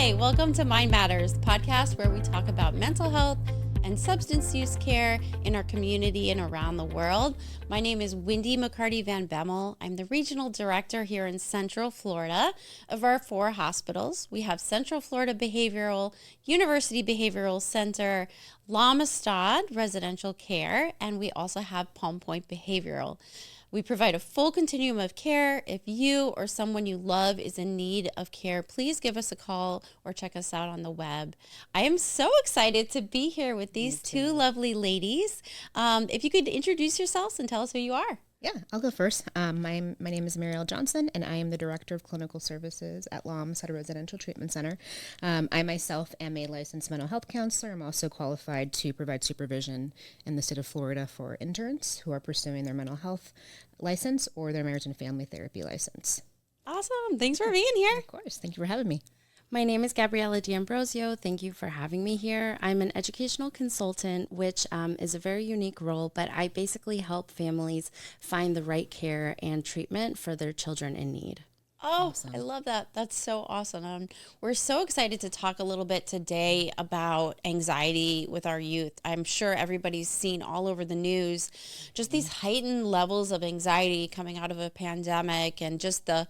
Hi, welcome to Mind Matters, the podcast where we talk about mental health and substance use care in our community and around the world. My name is Windy McCarty Van Bemmel. I'm the regional director here in Central Florida of our 4 hospitals. We have Central Florida Behavioral, University Behavioral Center, Amistad Residential Care, and we also have Palm Point Behavioral. We provide a full continuum of care. If you or someone you love is in need of care, please give us a call or check us out on the web. I am so excited to be here with these 2 lovely ladies. If you could introduce yourselves and tell us who you are. Yeah, I'll go first. My name is Mariel Johnson, and I am the Director of Clinical Services at Amistad Residential Treatment Center. I myself am a licensed mental health counselor. I'm also qualified to provide supervision in the state of Florida for interns who are pursuing their mental health license or their marriage and family therapy license. Awesome. Thanks for being here. Of course. Thank you for having me. My name is Gabriella Deambrosio. Thank you for having me here. I'm an educational consultant, which is a very unique role, but I basically help families find the right care and treatment for their children in need. Oh, awesome. I love that. That's so awesome. We're so excited to talk a little bit today about anxiety with our youth. I'm sure everybody's seen all over the news just these heightened levels of anxiety coming out of a pandemic and just the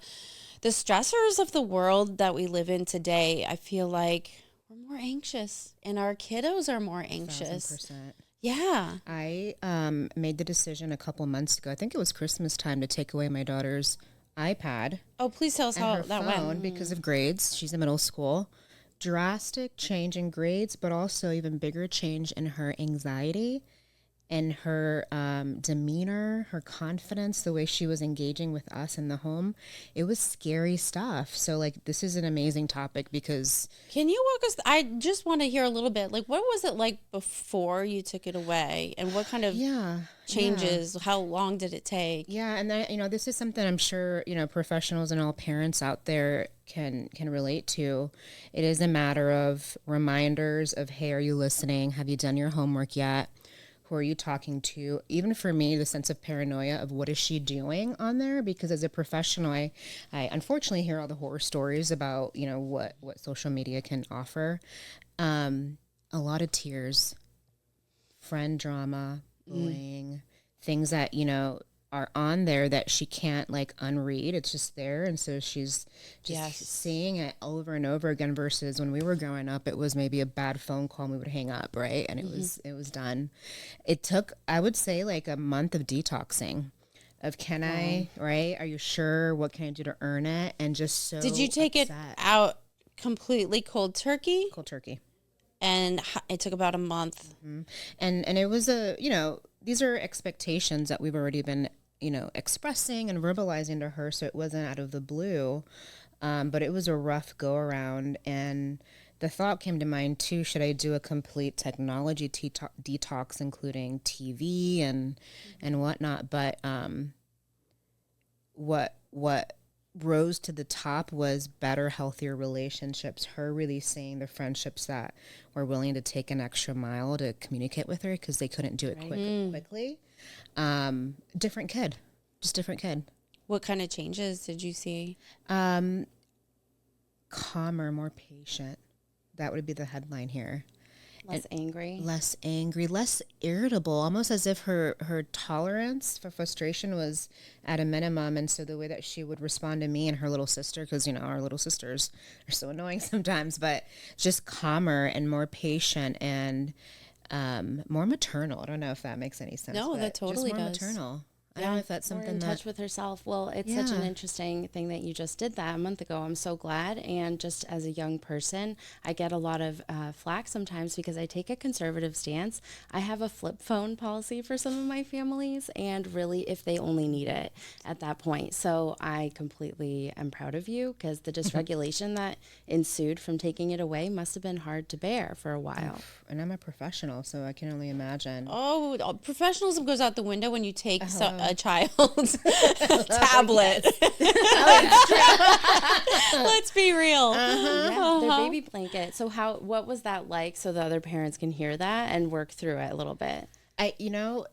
stressors of the world that we live in today. I feel like we're more anxious and our kiddos are more anxious. 1,000%. Yeah. I made the decision a couple months ago, I think it was Christmas time, to take away my daughter's iPad. Oh, please tell us how that went. Because of grades. She's in middle school. Drastic change in grades, but also even bigger change in her anxiety and her demeanor, her confidence, the way she was engaging with us in the home. It was scary stuff. So, this is an amazing topic because... Can you walk us... I just want to hear a little bit. What was it like before you took it away? And what kind of changes? Yeah. How long did it take? Yeah, and this is something I'm sure, professionals and all parents out there can relate to. It is a matter of reminders of, hey, are you listening? Have you done your homework yet? Who are you talking to? Even for me, the sense of paranoia of what is she doing on there? Because as a professional, I unfortunately hear all the horror stories about, what social media can offer. A lot of tears, friend drama, bullying, things that, are on there that she can't unread. It's just there. And so she's just seeing it over and over again versus when we were growing up, it was maybe a bad phone call and we would hang up. Right. And it was done. It took, I would say, a month of detoxing of right? Are you sure? What can I do to earn it? And just so Did you take it out completely cold turkey? Cold turkey. And it took about a month. Mm-hmm. And it was these are expectations that we've already been, expressing and verbalizing to her. So it wasn't out of the blue, but it was a rough go around. And the thought came to mind too, should I do a complete technology detox, including TV and whatnot? But what rose to the top was better, healthier relationships, her really seeing the friendships that were willing to take an extra mile to communicate with her because they couldn't do it quickly. Different kid. What kind of changes did you see? Calmer, more patient. That would be the headline here. Less angry, less irritable, almost as if her tolerance for frustration was at a minimum. And so the way that she would respond to me and her little sister, because, our little sisters are so annoying sometimes, but just calmer and more patient and more maternal. I don't know if that makes any sense. No, that totally just more does. Maternal. I don't know if that's something more in touch with herself. Well, it's such an interesting thing that you just did that a month ago. I'm so glad. And just as a young person, I get a lot of flack sometimes because I take a conservative stance. I have a flip phone policy for some of my families, and really, if they only need it at that point. So I completely am proud of you because the dysregulation that ensued from taking it away must have been hard to bear for a while. And I'm a professional, so I can only imagine. Oh, professionalism goes out the window when you take a child's tablet. Let's be real. Their baby blanket. So what was that like so the other parents can hear that and work through it a little bit? I don't,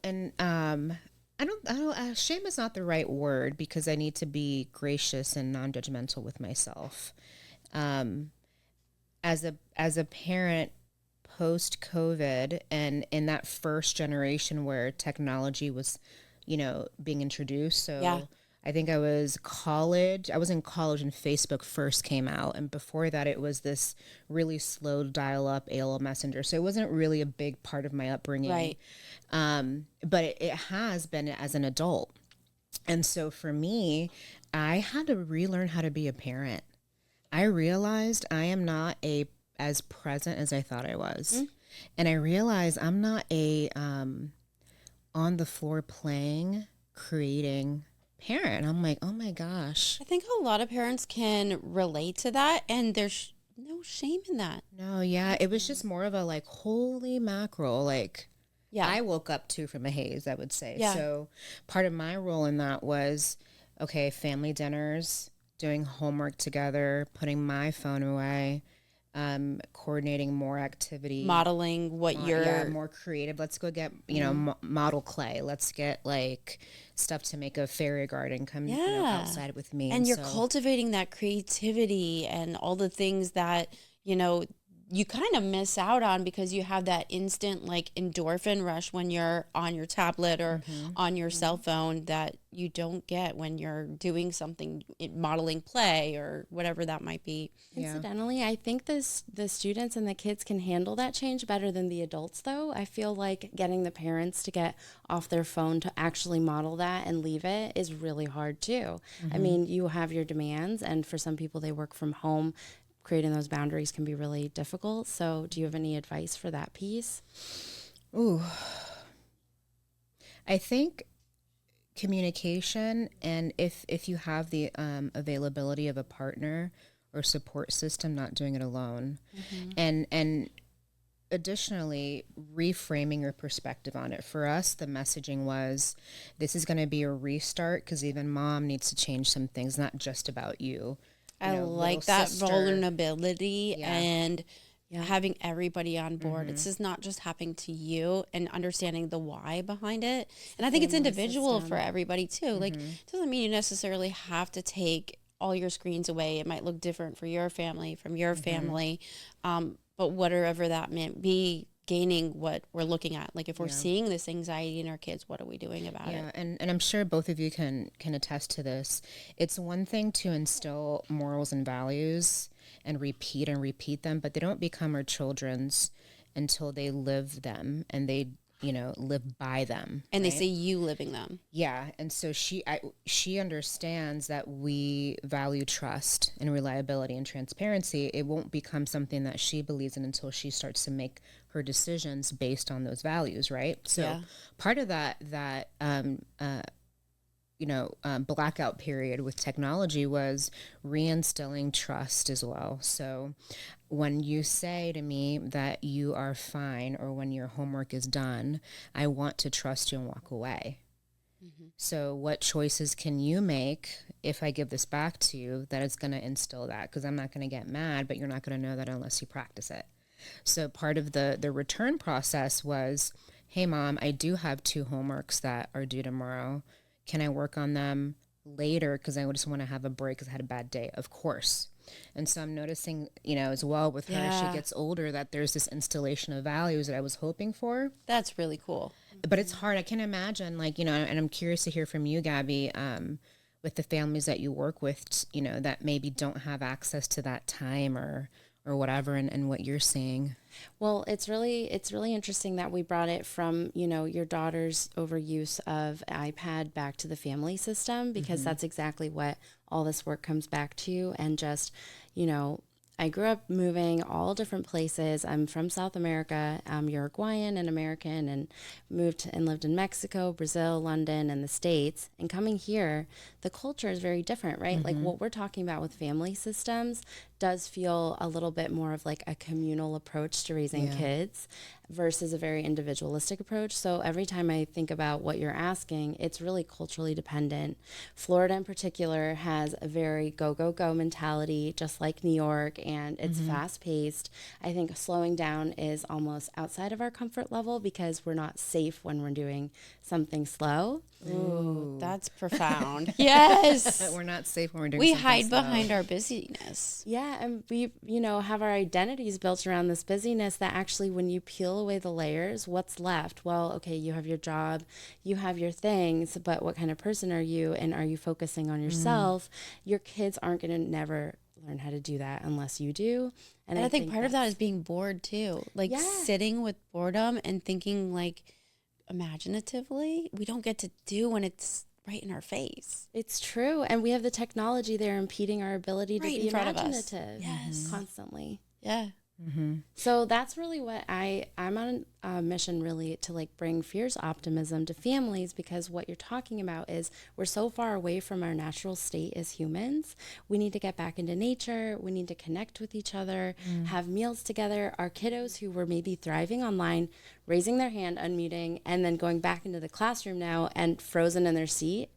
shame is not the right word because I need to be gracious and non-judgmental with myself. as a parent post COVID and in that first generation where technology was, being introduced. So Yeah. I think I was in college when Facebook first came out. And before that, it was this really slow dial up AOL Messenger. So it wasn't really a big part of my upbringing. Right. But it has been as an adult. And so for me, I had to relearn how to be a parent. I realized I am not as present as I thought I was. And I realized I'm not a on the floor playing, creating parent. I'm like, oh my gosh. I think a lot of parents can relate to that, and there's no shame in that. No, yeah. It was just more of a like, holy mackerel. Like, Yeah. I woke up too from a haze, I would say. Yeah. So part of my role in that was, okay, family dinners, doing homework together, putting my phone away, coordinating more activity, Modeling what you're more creative. Let's go get model clay. Let's get like stuff to make a fairy garden. Come outside with me. And you're cultivating that creativity and all the things that you kind of miss out on because you have that instant like endorphin rush when you're on your tablet or on your cell phone that you don't get when you're doing something, modeling play or whatever that might be. Incidentally, I think the students and the kids can handle that change better than the adults, though. I feel like getting the parents to get off their phone to actually model that and leave it is really hard, too. I mean, you have your demands, and for some people, they work from home. Creating those boundaries can be really difficult. So do you have any advice for that piece? Ooh. I think communication, and if you have the availability of a partner or support system, not doing it alone. And additionally, reframing your perspective on it. For us, the messaging was, this is going to be a restart because even mom needs to change some things, not just about you. I like that vulnerability and having everybody on board. It's just not just happening to you and understanding the why behind it. And I think it's individual for everybody too. Like, it doesn't mean you necessarily have to take all your screens away. It might look different for your family, from your family. But whatever that meant be, gaining what we're looking at. Like if we're seeing this anxiety in our kids, what are we doing about it? And I'm sure both of you can attest to this. It's one thing to instill morals and values and repeat them, but they don't become our children's until they live them and they live by them. And they see you living them. Yeah. And so she understands that we value trust and reliability and transparency. It won't become something that she believes in until she starts to make her decisions based on those values, right? So part of that blackout period with technology was reinstilling trust as well. So when you say to me that you are fine or when your homework is done, I want to trust you and walk away. So what choices can you make if I give this back to you that is going to instill that? Because I'm not going to get mad, but you're not going to know that unless you practice it. So part of the return process was, hey, Mom, I do have 2 homeworks that are due tomorrow. Can I work on them later because I just want to have a break because I had a bad day? Of course. And so I'm noticing, as well with her as she gets older, that there's this installation of values that I was hoping for. That's really cool. But it's hard. I can imagine, and I'm curious to hear from you, Gabby, with the families that you work with, that maybe don't have access to that time or whatever, and what you're seeing. Well, it's really interesting that we brought it from, your daughter's overuse of iPad back to the family system, because that's exactly what all this work comes back to. And just, I grew up moving all different places. I'm from South America. I'm Uruguayan and American, and moved and lived in Mexico, Brazil, London, and the States. And coming here, the culture is very different, right? Like what we're talking about with family systems does feel a little bit more of like a communal approach to raising kids versus a very individualistic approach. So every time I think about what you're asking, it's really culturally dependent. Florida in particular has a very go, go, go mentality, just like New York and it's fast paced. I think slowing down is almost outside of our comfort level because we're not safe when we're doing something slow. Ooh, that's profound. Yes. We're not safe when we're doing We something hide slow. behind our busyness. Yeah, and we, have our identities built around this busyness that actually when you peel away the layers, what's left? Well, okay, you have your job, you have your things, but what kind of person are you, and are you focusing on yourself? Your kids aren't going to never learn how to do that unless you do. And I think part of that is being bored too. Like sitting with boredom and thinking like imaginatively, we don't get to do when it's right in our face. It's true. And we have the technology there impeding our ability to be imaginative constantly. Yeah. So that's really what I'm on a mission really to like bring fierce optimism to families, because what you're talking about is we're so far away from our natural state as humans. We need to get back into nature. We need to connect with each other, have meals together. Our kiddos who were maybe thriving online, raising their hand, unmuting, and then going back into the classroom now and frozen in their seat,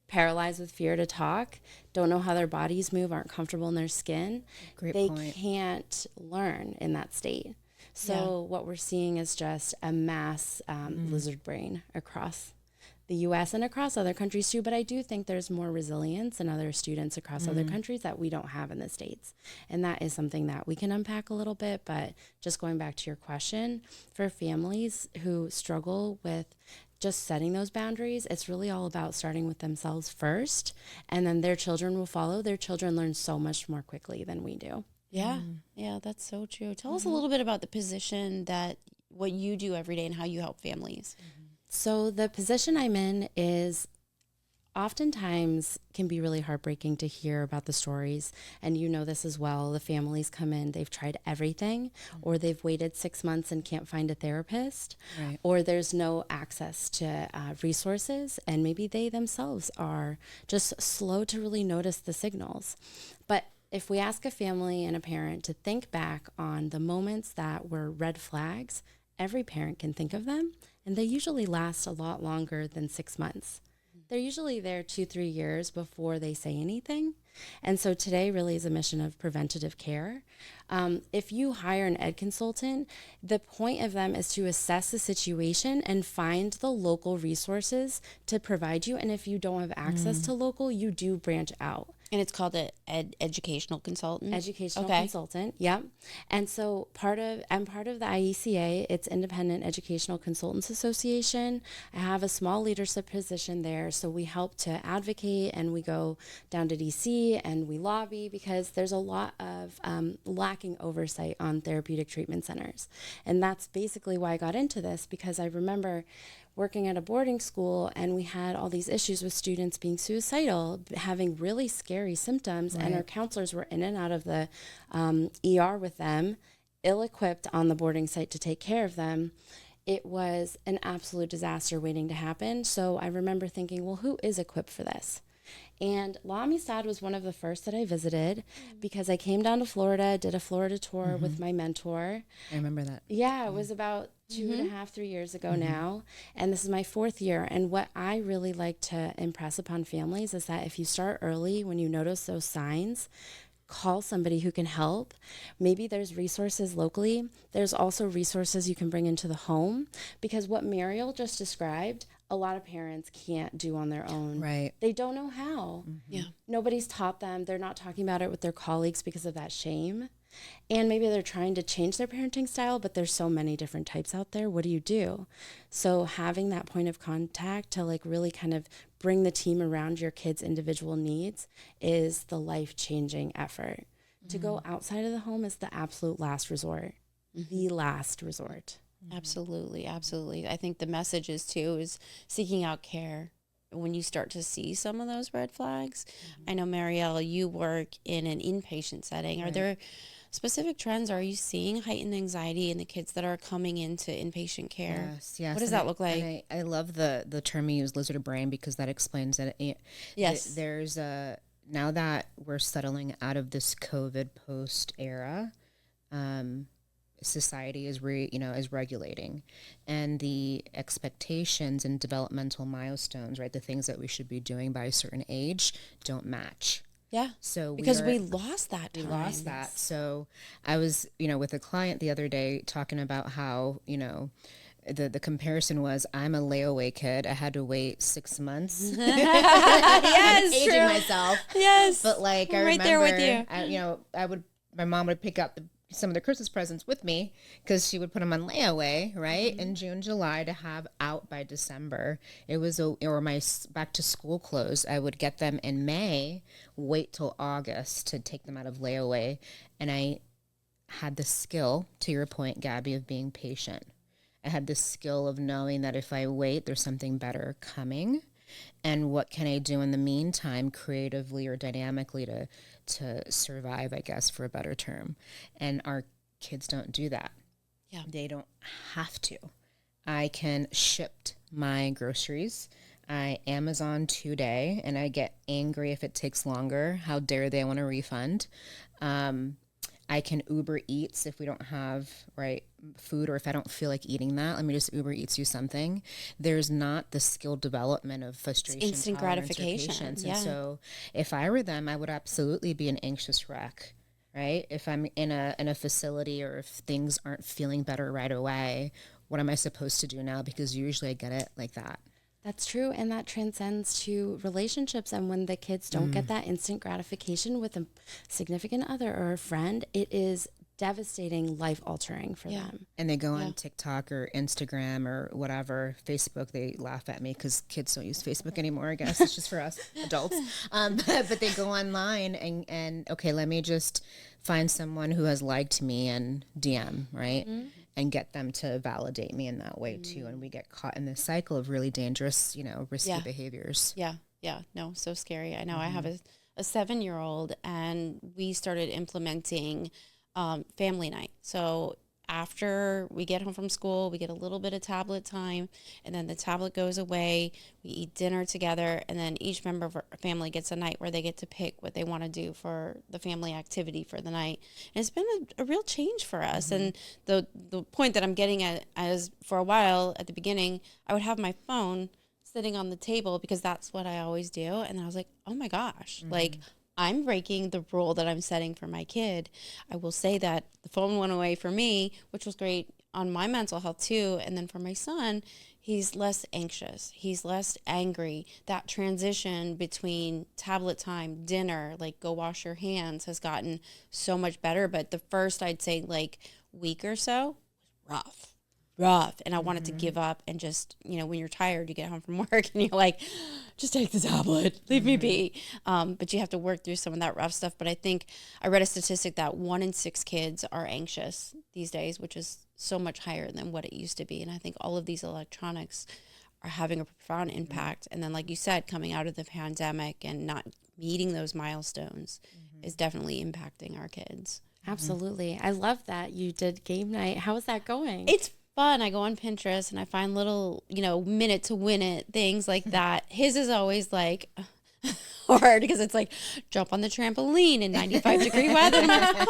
paralyzed with fear to talk, don't know how their bodies move, aren't comfortable in their skin. They can't learn in that state. So what we're seeing is just a mass lizard brain across the U.S. and across other countries too. But I do think there's more resilience in other students across other countries that we don't have in the States. And that is something that we can unpack a little bit. But just going back to your question, for families who struggle with just setting those boundaries, it's really all about starting with themselves first, and then their children will follow. Their children learn so much more quickly than we do. Yeah. Yeah, that's so true. Tell us a little bit about the position that what you do every day and how you help families. So the position I'm in is oftentimes can be really heartbreaking to hear about the stories. And you know this as well. The families come in, they've tried everything, or they've waited 6 months and can't find a therapist, or there's no access to resources. And maybe they themselves are just slow to really notice the signals. But if we ask a family and a parent to think back on the moments that were red flags, every parent can think of them. And they usually last a lot longer than 6 months. They're usually there 2-3 years before they say anything. And so today really is a mission of preventative care. If you hire an ed consultant, the point of them is to assess the situation and find the local resources to provide you. And if you don't have access to local, you do branch out. And it's called an educational consultant? Educational consultant, yep. And so I'm part of the IECA, it's Independent Educational Consultants Association. I have a small leadership position there, so we help to advocate, and we go down to DC and we lobby because there's a lot of lacking oversight on therapeutic treatment centers. And that's basically why I got into this, because I remember working at a boarding school, and we had all these issues with students being suicidal, having really scary symptoms, and our counselors were in and out of the ER with them, ill-equipped on the boarding site to take care of them. It was an absolute disaster waiting to happen. So I remember thinking, well, who is equipped for this? And La Amistad was one of the first that I visited because I came down to Florida, did a Florida tour with my mentor. I remember that. Yeah, it was about 2.5, 3 years ago now. And this is my 4th year. And what I really like to impress upon families is that if you start early, when you notice those signs, call somebody who can help. Maybe there's resources locally. There's also resources you can bring into the home, because what Mariel just described, a lot of parents can't do on their own. Right. They don't know how. Yeah. Nobody's taught them. They're not talking about it with their colleagues because of that shame. And maybe they're trying to change their parenting style, but there's so many different types out there. What do you do? So having that point of contact to like really kind of bring the team around your kids' individual needs is the life-changing effort. To go outside of the home is the absolute last resort, the last resort. Absolutely. Absolutely. I think the message is seeking out care when you start to see some of those red flags. I know, Mariel, you work in an inpatient setting. Are there specific trends? Are you seeing heightened anxiety in the kids that are coming into inpatient care? Yes. What does that look like? I love the term you use, lizard brain, because that explains that. There's now that we're settling out of this COVID post era, society is regulating, and the expectations and developmental milestones, right, the things that we should be doing by a certain age, don't match. Yeah. So because we lost that time. We lost that. So I was, with a client the other day talking about how, the comparison was, I'm a layaway kid. I had to wait 6 months. Yes, aging true. myself. Yes. But like, I right remember, there with you. my mom would pick up some of the Christmas presents with me because she would put them on layaway, right? In June, July to have out by December. It was, or my back to school clothes. I would get them in May, wait till August to take them out of layaway. And I had the skill, to your point, Gabby, of being patient. I had the skill of knowing that if I wait, there's something better coming. And what can I do in the meantime, creatively or dynamically, to survive, I guess, for a better term. And our kids don't do that. Yeah. They don't have to. I can ship my groceries. I Amazon today, and I get angry if it takes longer. How dare they want a refund? I can Uber Eats if we don't have food, or if I don't feel like eating that, let me just Uber Eats you something. There's not the skill development of frustration, it's instant gratification. Yeah. And so if I were them, I would absolutely be an anxious wreck, right? If I'm in a facility, or if things aren't feeling better right away, what am I supposed to do now? Because usually I get it like that. That's true, and that transcends to relationships. And when the kids don't get that instant gratification with a significant other or a friend, it is devastating, life-altering for them. And they go on TikTok or Instagram or whatever, Facebook. They laugh at me because kids don't use Facebook anymore, I guess. It's just for us adults. But they go online and okay, let me just find someone who has liked me and DM, right? And get them to validate me in that way too. And we get caught in this cycle of really dangerous, risky behaviors. Yeah. No, so scary. I know. I have a 7-year-old, and we started implementing family night. So after we get home from school, we get a little bit of tablet time, and then the tablet goes away. We eat dinner together, and then each member of our family gets a night where they get to pick what they want to do for the family activity for the night. And it's been a real change for us. And the point that I'm getting at is, for a while at the beginning, I would have my phone sitting on the table because that's what I always do. And I was like, oh my gosh, like, I'm breaking the rule that I'm setting for my kid. I will say that the phone went away for me, which was great on my mental health too. And then for my son, he's less anxious. He's less angry. That transition between tablet time, dinner, like go wash your hands, has gotten so much better. But the first, I'd say, like week or so was rough. And I wanted to give up and just, when you're tired, you get home from work and you're like, just take the tablet, leave me be. But you have to work through some of that rough stuff. But I think I read a statistic that 1 in 6 kids are anxious these days, which is so much higher than what it used to be. And I think all of these electronics are having a profound impact. And then, like you said, coming out of the pandemic and not meeting those milestones is definitely impacting our kids. Absolutely. I love that you did game night. How is that going? It's fun. I go on Pinterest and I find little, minute to win it things like that. His is always like hard because it's like jump on the trampoline in 95-degree weather. And I'm like,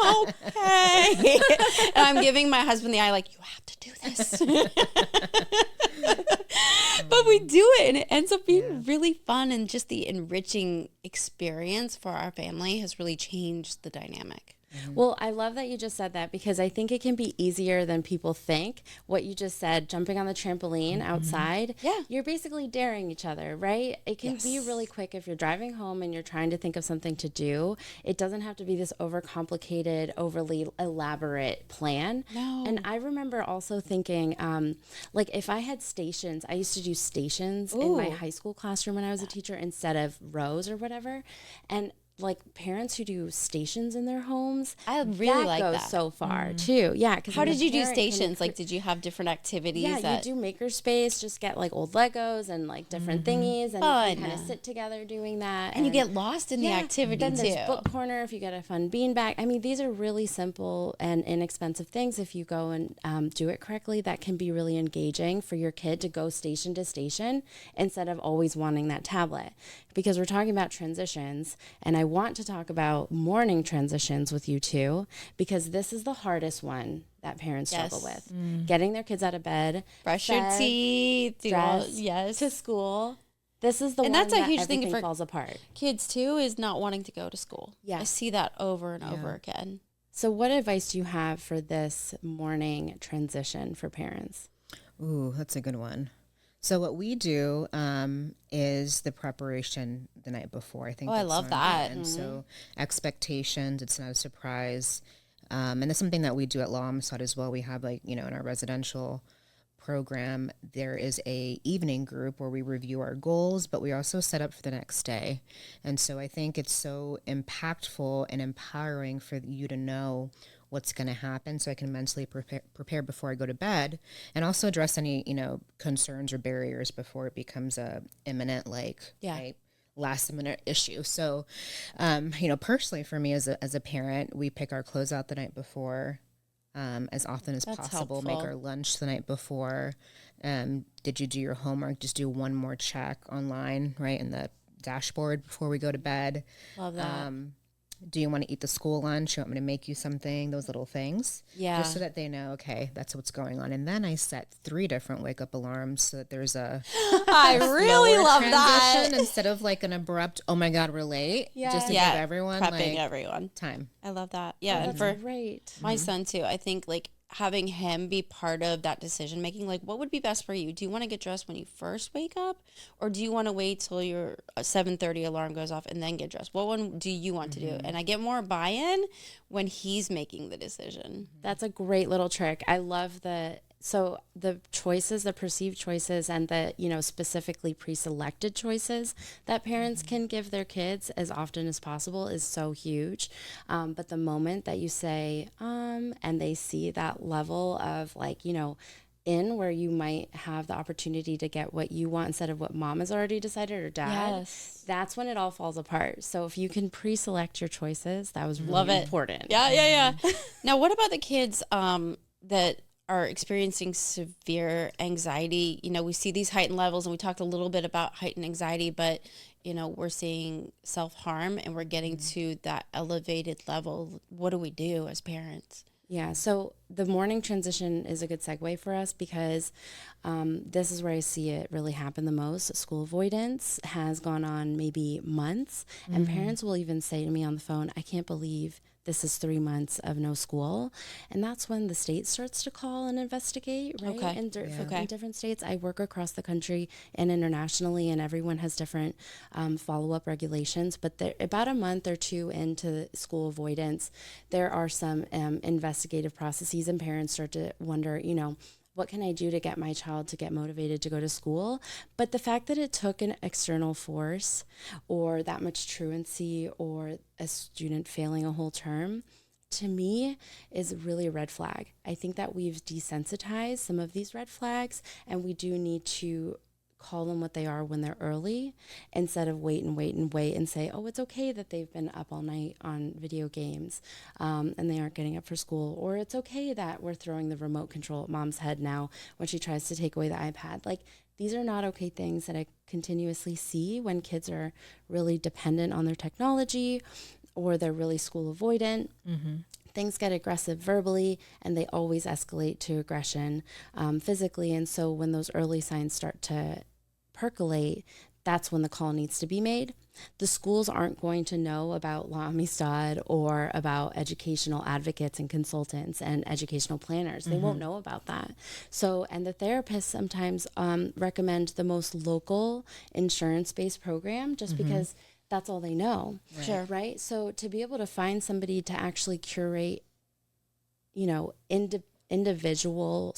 okay. And I'm giving my husband the eye like, you have to do this. But we do it, and it ends up being really fun, and just the enriching experience for our family has really changed the dynamic. Well, I love that you just said that, because I think it can be easier than people think. What you just said, jumping on the trampoline outside, you're basically daring each other, right? It can be really quick if you're driving home and you're trying to think of something to do. It doesn't have to be this overcomplicated, overly elaborate plan. No. And I remember also thinking, like if I had stations, I used to do stations in my high school classroom when I was a teacher instead of rows or whatever. And like parents who do stations in their homes, I really like that. Goes so far too. Yeah. How did you do stations? Like, did you have different activities? Yeah, you do makerspace. Just get like old Legos and like different thingies, and you kind of sit together doing that. And you get lost in the activity then too. There's book corner if you get a fun beanbag. I mean, these are really simple and inexpensive things. If you go and do it correctly, that can be really engaging for your kid to go station to station instead of always wanting that tablet. Because we're talking about transitions, and I want to talk about morning transitions with you too, because this is the hardest one that parents struggle with. Getting their kids out of bed, brush your teeth, dress, to to school, This is the and one that's a that huge thing everything for falls apart. kids too, is not wanting to go to school. Yeah. I see that over and over again. So what advice do you have for this morning transition for parents? Ooh, that's a good one. So what we do is the preparation the night before. I think I that's love so that. important. So expectations, it's not a surprise. And that's something that we do at Law Amistad as well. We have, like, in our residential program, there is a evening group where we review our goals, but we also set up for the next day. And so I think it's so impactful and empowering for you to know what's going to happen, so I can mentally prepare before I go to bed, and also address any concerns or barriers before it becomes a imminent right, last minute issue. So personally for me as a parent, we pick our clothes out the night before, as often as possible. Helpful. Make our lunch the night before. Did you do your homework? Just do one more check online, right, in the dashboard before we go to bed. Love that. Do you want to eat the school lunch? You want me to make you something? Those little things. Yeah. Just so that they know, okay, that's what's going on. And then I set 3 different wake up alarms so that there's I really love that. transition instead of like an abrupt, oh my God, we're late. Yeah. Just to give everyone prepping everyone time. I love that. Yeah. And That's for great. my son too, I think having him be part of that decision making, what would be best for you? Do you want to get dressed when you first wake up, or do you want to wait till your 7:30 alarm goes off and then get dressed? What one do you want to do? And I get more buy-in when he's making the decision. That's a great little trick. I love the choices, the perceived choices, and the, specifically pre-selected choices that parents can give their kids as often as possible is so huge. But the moment that you say, and they see that level of in where you might have the opportunity to get what you want instead of what mom has already decided or dad, that's when it all falls apart. So if you can pre-select your choices, that was really important. Yeah. Now, what about the kids that are experiencing severe anxiety? We see these heightened levels, and we talked a little bit about heightened anxiety, but we're seeing self-harm and we're getting to that elevated level. What do we do as parents? Yeah, so the morning transition is a good segue for us because this is where I see it really happen the most. School avoidance has gone on maybe months, and parents will even say to me on the phone, I can't believe this is 3 months of no school. And that's when the state starts to call and investigate, right? Okay. In different states. I work across the country and internationally, and everyone has different follow-up regulations. But about a month or 2 into school avoidance, there are some investigative processes, and parents start to wonder, what can I do to get my child to get motivated to go to school? But the fact that it took an external force or that much truancy or a student failing a whole term, to me, is really a red flag. I think that we've desensitized some of these red flags, and we do need to call them what they are when they're early, instead of wait and say, oh, it's okay that they've been up all night on video games and they aren't getting up for school, or it's okay that we're throwing the remote control at mom's head now when she tries to take away the iPad. These are not okay things that I continuously see when kids are really dependent on their technology or they're really school avoidant. Things get aggressive verbally, and they always escalate to aggression physically. And so when those early signs start to percolate, that's when the call needs to be made. The schools aren't going to know about La Amistad or about educational advocates and consultants and educational planners. They won't know about that. So, and the therapists sometimes recommend the most local insurance-based program just because that's all they know. Right. Sure. Right? So to be able to find somebody to actually curate, individual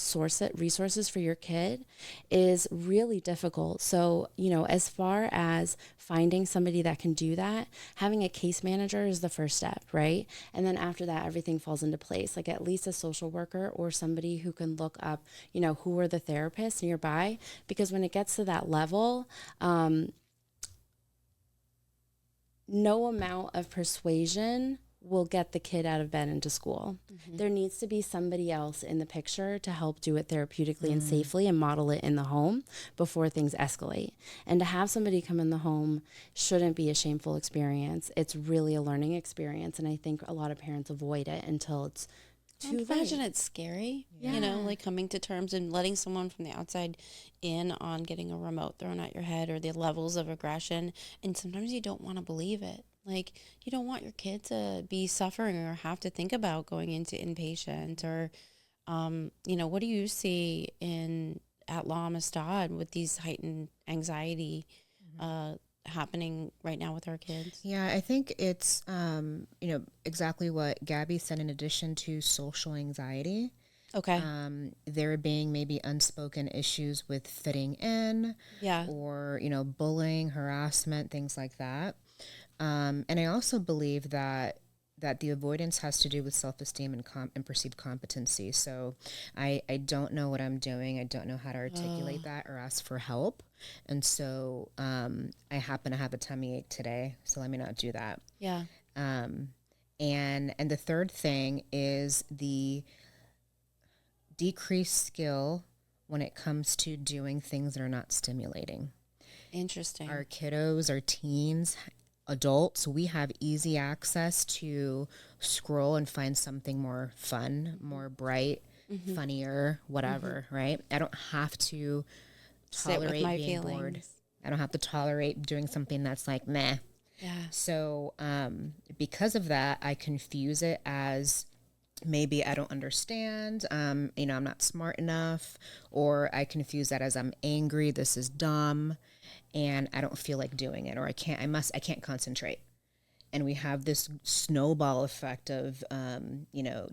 resources for your kid is really difficult. So, as far as finding somebody that can do that, having a case manager is the first step, right? And then after that, everything falls into place. At least a social worker or somebody who can look up, who are the therapists nearby, because when it gets to that level, no amount of persuasion will get the kid out of bed into school. There needs to be somebody else in the picture to help do it therapeutically and safely and model it in the home before things escalate. And to have somebody come in the home shouldn't be a shameful experience. It's really a learning experience. And I think a lot of parents avoid it until it's Imagine it's scary, Yeah. you know, like coming to terms and letting someone from the outside in on getting a remote thrown at your head or the levels of aggression. And sometimes you don't want to believe it. Like, you don't want your kid to be suffering or have to think about going into inpatient or, you know, what do you see at La Amistad with these heightened anxiety happening right now with our kids? Yeah, I think it's, exactly what Gabby said, in addition to social anxiety. Okay. There being maybe unspoken issues with fitting in, Yeah. or, bullying, harassment, things like that. And I also believe that the avoidance has to do with self-esteem and perceived competency. So I don't know what I'm doing. I don't know how to articulate that or ask for help. And so I happen to have a tummy ache today, so let me not do that. Yeah. And the third thing is the decreased skill when it comes to doing things that are not stimulating. Interesting. Our kiddos, our teens, adults, we have easy access to scroll and find something more fun, more bright, funnier, whatever, right? I don't have to tolerate being bored. I don't have to tolerate doing something that's like, meh. Yeah. So because of that, I confuse it as maybe I don't understand, I'm not smart enough, or I confuse that as I'm angry, this is dumb, and I don't feel like doing it, or I can't concentrate. And we have this snowball effect of,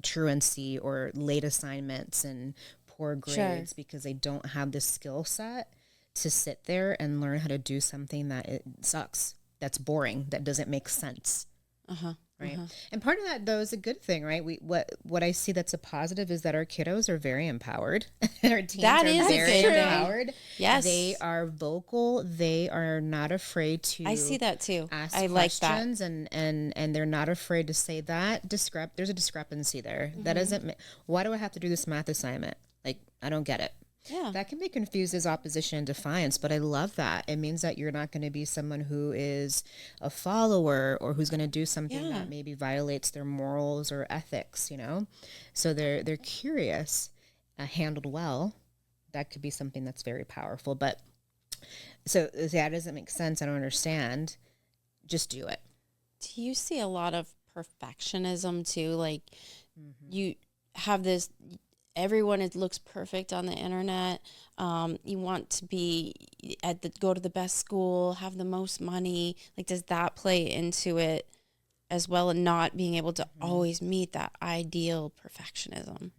truancy or late assignments and poor grades because they don't have the skill set to sit there and learn how to do something that it sucks, that's boring, that doesn't make sense. Right. And part of that, though, is a good thing, right? What I see that's a positive is that our kiddos are very empowered. Our teens are very empowered. Yes. They are vocal. They are not afraid to I see that too. Ask I questions, like that. And they're not afraid to say that. There's a discrepancy there. That doesn't why do I have to do this math assignment? Like, I don't get it. Yeah. That can be confused as opposition and defiance, but I love that. It means that you're not going to be someone who is a follower or who's going to do something that maybe violates their morals or ethics, So they're curious, handled well. That could be something that's very powerful. But so that doesn't make sense. I don't understand. Just do it. Do you see a lot of perfectionism too? Like you have this, everyone, it looks perfect on the internet. You want to be go to the best school, have the most money. Like, does that play into it as well, and not being able to always meet that ideal perfectionism?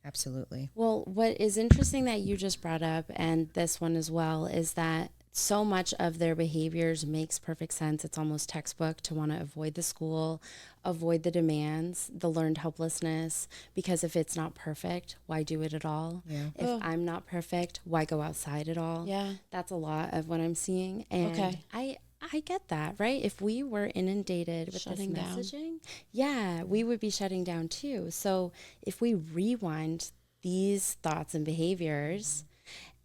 Absolutely. Well, what is interesting that you just brought up, and this one as well, is that so much of their behaviors makes perfect sense. It's almost textbook to want to avoid the school, avoid the demands, the learned helplessness, because if it's not perfect, why do it at all? Yeah. If I'm not perfect, why go outside at all? Yeah. That's a lot of what I'm seeing. And I get that, right? If we were inundated with Shutting this down. messaging, we would be shutting down too. So if we rewind these thoughts and behaviors,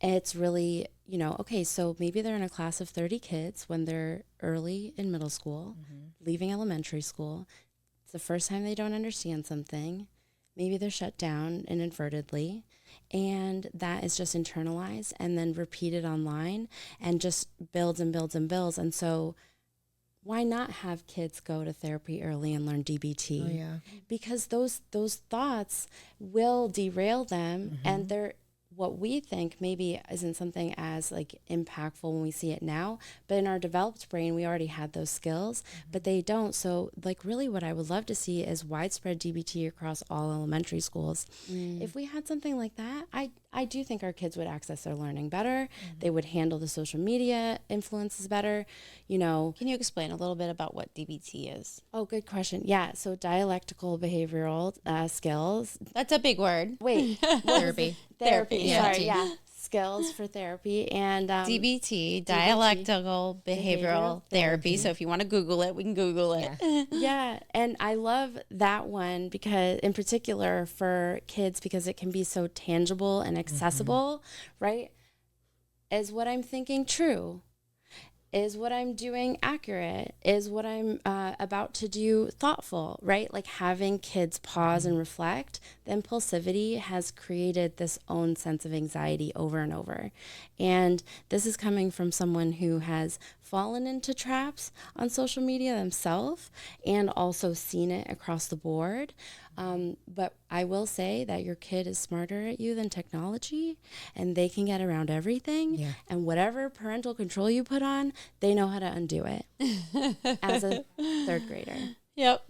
it's really, okay, so maybe they're in a class of 30 kids when they're early in middle school, leaving elementary school. It's the first time they don't understand something. Maybe they're shut down inadvertently, and that is just internalized and then repeated online and just builds and builds and builds. And so why not have kids go to therapy early and learn DBT? Oh, yeah. Because those thoughts will derail them, and they're what we think maybe isn't something as like impactful when we see it now, but in our developed brain, we already had those skills, but they don't. So like really what I would love to see is widespread DBT across all elementary schools. If we had something like that, I do think our kids would access their learning better. They would handle the social media influences better. Can you explain a little bit about what DBT is? Oh, good question. Yeah. So dialectical behavioral skills. That's a big word. Wait, Therapy. Therapy. Yeah. Sorry. Yeah. Skills for therapy and DBT, dialectical behavioral therapy. So if you want to Google it, we can Google it. Yeah. And I love that one because in particular for kids, because it can be so tangible and accessible, right? Is what I'm thinking true? Is what I'm doing accurate? Is what I'm about to do thoughtful, right? Like having kids pause and reflect. The impulsivity has created this own sense of anxiety over and over. And this is coming from someone who has fallen into traps on social media themselves and also seen it across the board. But I will say that your kid is smarter at you than technology, and they can get around everything. Yeah. And whatever parental control you put on, they know how to undo it as a third grader. Yep.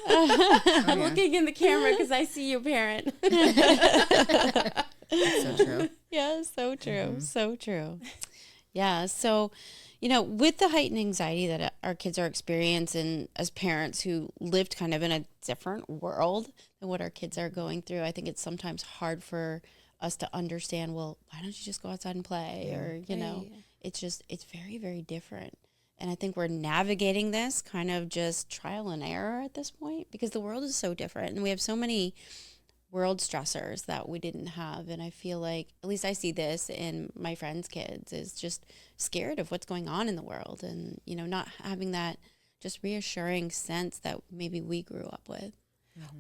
I'm looking in the camera because I see you, parent. That's so true. Yeah, so true. So true. Yeah. So, with the heightened anxiety that our kids are experiencing as parents who lived kind of in a different world than what our kids are going through, I think it's sometimes hard for us to understand, well, why don't you just go outside and play? Or, it's very, very different. And I think we're navigating this kind of just trial and error at this point because the world is so different and we have so many world stressors that we didn't have. And I feel like, at least I see this in my friends' kids, is just scared of what's going on in the world and, not having that just reassuring sense that maybe we grew up with.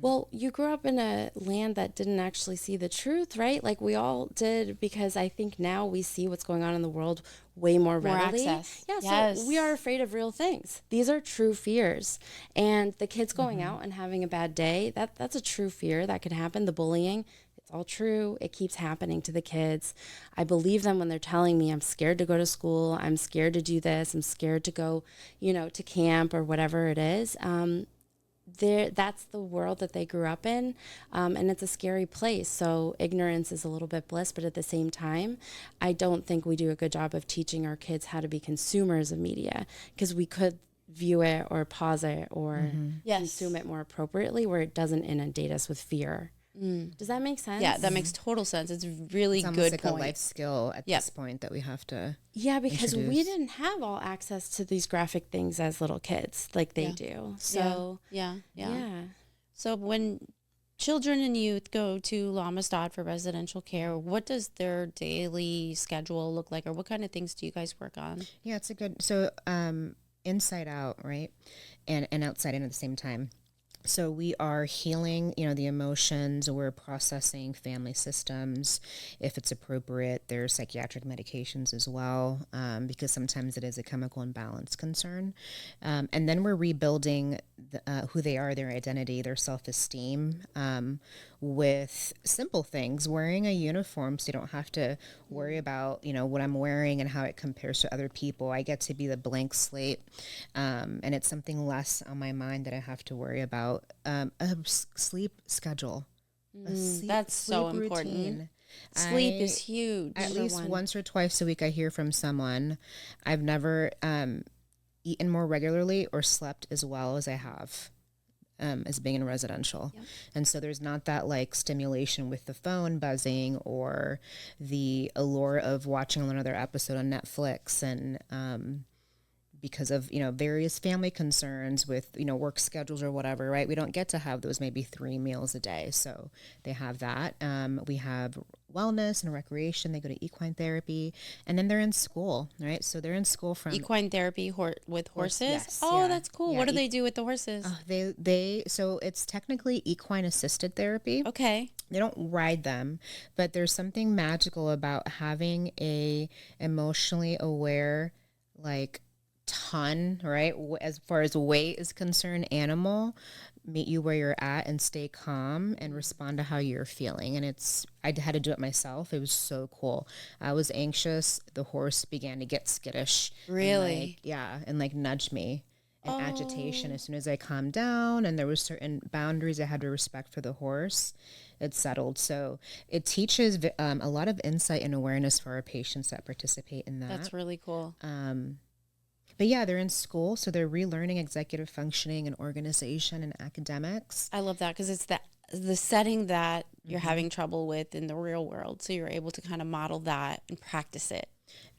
Well, you grew up in a land that didn't actually see the truth, right? Like we all did, because I think now we see what's going on in the world way more readily. Access. Yeah, Yes. So we are afraid of real things. These are true fears. And the kids going out and having a bad day, that's a true fear that could happen. The bullying, it's all true. It keeps happening to the kids. I believe them when they're telling me I'm scared to go to school. I'm scared to do this. I'm scared to go, to camp or whatever it is. That's the world that they grew up in, and it's a scary place. So ignorance is a little bit bliss, but at the same time, I don't think we do a good job of teaching our kids how to be consumers of media, because we could view it or pause it or consume it more appropriately where it doesn't inundate us with fear. Does that make sense? Yeah, that makes total sense. It's really It's good like point. a life skill at this point that we have to because we introduce. didn't have all access to these graphic things as little kids like they do. So yeah. So when children and youth go to Amistad for residential care, what does their daily schedule look like, or what kind of things do you guys work on? Yeah, it's a good, so inside out, right? And outside in at the same time. So we are healing, the emotions. We're processing family systems. If it's appropriate, there's psychiatric medications as well, because sometimes it is a chemical imbalance concern. And then we're rebuilding who they are, their identity, their self-esteem, with simple things, wearing a uniform so you don't have to worry about, what I'm wearing and how it compares to other people. I get to be the blank slate, and it's something less on my mind that I have to worry about. A sleep schedule. That's so important. Routine. Sleep is huge. At least once or twice a week I hear from someone. I've never eaten more regularly or slept as well as I have. As being in residential. Yep. And so there's not that like stimulation with the phone buzzing or the allure of watching another episode on Netflix, and because of, various family concerns with, work schedules or whatever, right? We don't get to have those maybe 3 meals a day. So they have that. We have wellness and recreation. They go to equine therapy, and then they're in school, right? So they're in school from equine therapy with horses. Yes, oh, that's cool. What do they do with the horses? So it's technically equine assisted therapy. Okay. They don't ride them, but there's something magical about having a emotionally aware, like, ton, right, as far as weight is concerned, animal meet you where you're at and stay calm and respond to how you're feeling. And I had to do it myself. It was so cool. I was anxious. The horse began to get skittish. Really? And nudge me in agitation. As soon as I calmed down and there was certain boundaries I had to respect for the horse, it settled. So it teaches a lot of insight and awareness for our patients that participate in that. That's really cool. But yeah, they're in school, so they're relearning executive functioning and organization and academics. I love that because it's the setting that you're having trouble with in the real world. So you're able to kind of model that and practice it.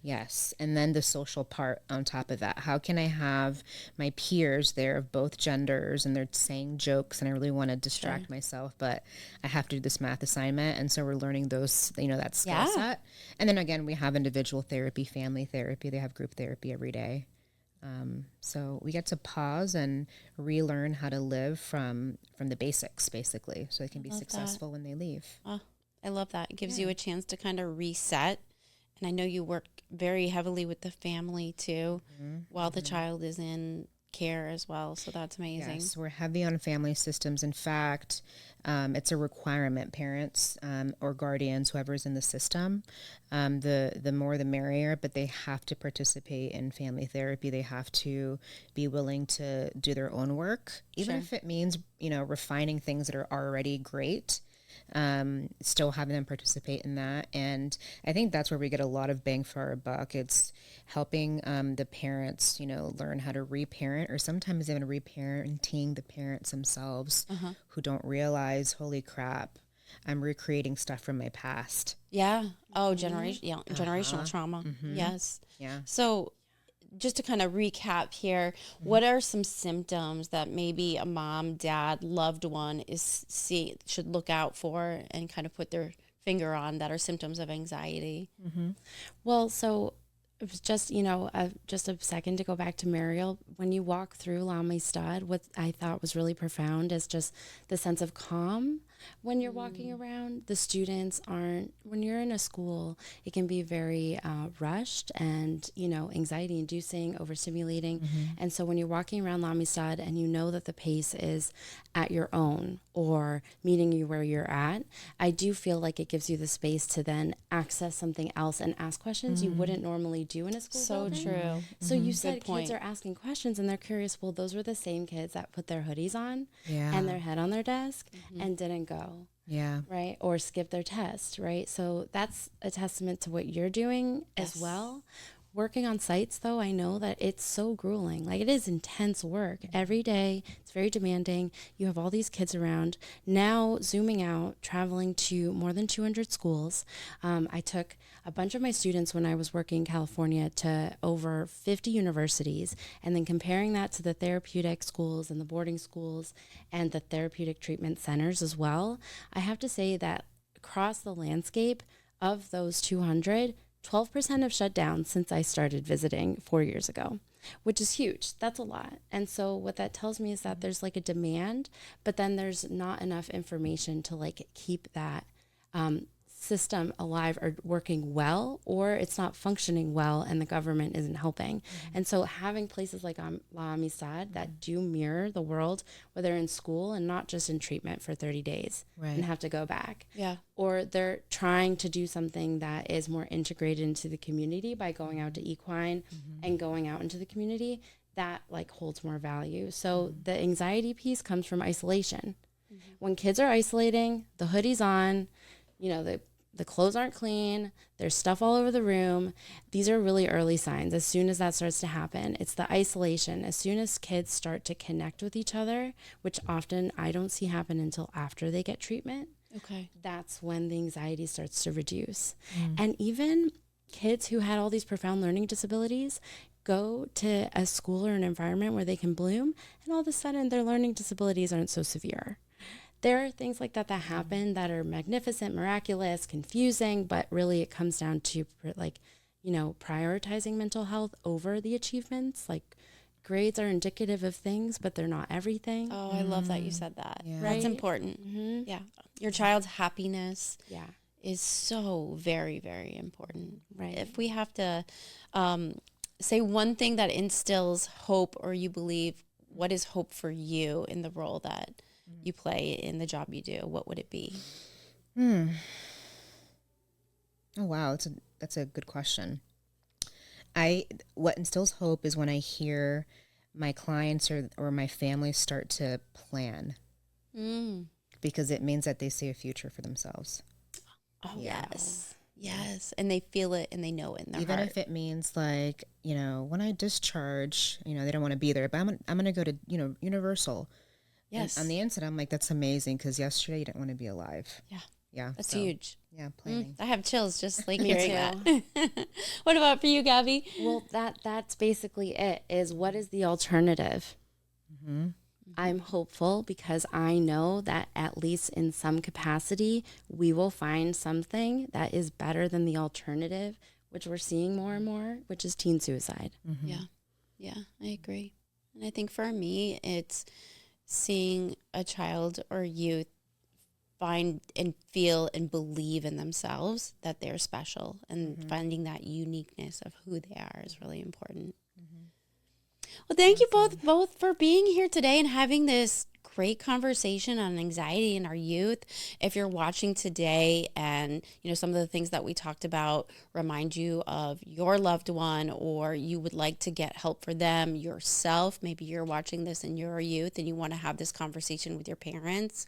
Yes. And then the social part on top of that. How can I have my peers there of both genders and they're saying jokes and I really want to distract myself, but I have to do this math assignment. And so we're learning those, that skill set. And then again, we have individual therapy, family therapy. They have group therapy every day. So we get to pause and relearn how to live from the basics, basically, so they can be successful when they leave. Oh, I love that. It gives you a chance to kind of reset. And I know you work very heavily with the family too, while the child is in care as well. So that's amazing. Yes, we're heavy on family systems. In fact, it's a requirement, parents or guardians, whoever's in the system, the more the merrier, but they have to participate in family therapy. They have to be willing to do their own work, even if it means, refining things that are already great. Still having them participate in that. And I think that's where we get a lot of bang for our buck. It's helping the parents, learn how to reparent, or sometimes even reparenting the parents themselves who don't realize, holy crap, I'm recreating stuff from my past. Yeah. Oh, generational trauma. Yes. Yeah. So just to kind of recap here, what are some symptoms that maybe a mom, dad, loved one should look out for and kind of put their finger on that are symptoms of anxiety? Well, so it was just, just a second to go back to Mariel. When you walk through Amistad, what I thought was really profound is just the sense of calm when you're walking around. The students aren't, when you're in a school, it can be very rushed and, anxiety inducing, overstimulating. And so when you're walking around Amistad and you know that the pace is at your own or meeting you where you're at, I do feel like it gives you the space to then access something else and ask questions you wouldn't normally do in a school building. So true. So you said kids are asking questions and they're curious. Well, those were the same kids that put their hoodies on and their head on their desk and didn't go. Yeah. Right. Or skip their test. Right. So that's a testament to what you're doing as well. Working on sites, though, I know that it's so grueling. Like, it is intense work every day. It's very demanding. You have all these kids around. Now, zooming out, traveling to more than 200 schools. I took a bunch of my students when I was working in California to over 50 universities, and then comparing that to the therapeutic schools and the boarding schools and the therapeutic treatment centers as well. I have to say that across the landscape of those 200, 12% have shut down since I started visiting 4 years ago, which is huge. That's a lot. And so what that tells me is that there's like a demand, but then there's not enough information to keep that system alive or working well, or it's not functioning well and the government isn't helping. And so having places like La Amistad that do mirror the world, where they're in school and not just in treatment for 30 days and have to go back. Yeah. Or they're trying to do something that is more integrated into the community by going out to equine and going out into the community, that holds more value. So the anxiety piece comes from isolation. When kids are isolating, the hoodie's on, the clothes aren't clean, there's stuff all over the room. These are really early signs. As soon as that starts to happen, it's the isolation. As soon as kids start to connect with each other, which often I don't see happen until after they get treatment, that's when the anxiety starts to reduce. And even kids who had all these profound learning disabilities go to a school or an environment where they can bloom, and all of a sudden their learning disabilities aren't so severe. There are things like that happen that are magnificent, miraculous, confusing, but really it comes down to prioritizing mental health over the achievements. Grades are indicative of things, but they're not everything. Oh, I love that you said that. Yeah. That's important. Yeah. Your child's happiness is so very, very important. Right. If we have to say one thing that instills hope, or you believe, what is hope for you in the role that you play in the job you do, what would it be? Oh, wow. That's a good question. What instills hope is when I hear my clients or my family start to plan, because it means that they see a future for themselves. Oh, yes. And they feel it and they know it in their Even heart. if it means when I discharge, they don't want to be there, but I'm going to go to, Universal. Yes. And on the inside, I'm like, that's amazing, because yesterday you didn't want to be alive. Yeah. Yeah. That's huge. Yeah, planning. I have chills just hearing that. What about for you, Gabby? Well, that's basically it, is what is the alternative? I'm hopeful because I know that at least in some capacity, we will find something that is better than the alternative, which we're seeing more and more, which is teen suicide. Yeah. Yeah, I agree. And I think for me, it's seeing a child or youth find and feel and believe in themselves that they're special, and finding that uniqueness of who they are is really important. Well, thank you both for being here today and having this great conversation on anxiety in our youth. If you're watching today and, some of the things that we talked about remind you of your loved one, or you would like to get help for them yourself, maybe you're watching this in your youth and you want to have this conversation with your parents,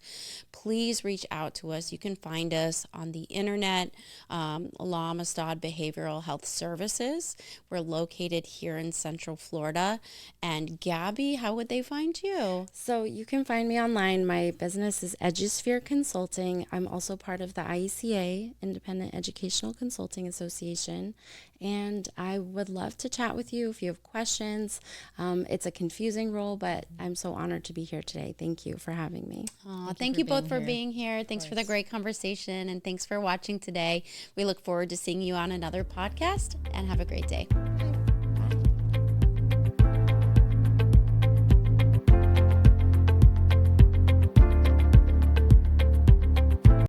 please reach out to us. You can find us on the internet, Amistad Behavioral Health Services. We're located here in Central Florida. And Gabby, how would they find you? So you can find me online. My business is Edusphere Consulting. I'm also part of the IECA, Independent Educational Consulting Association. And I would love to chat with you if you have questions. It's a confusing role, but I'm so honored to be here today. Thank you for having me. Thank you both for being here. Thanks for the great conversation, and thanks for watching today. We look forward to seeing you on another podcast, and have a great day.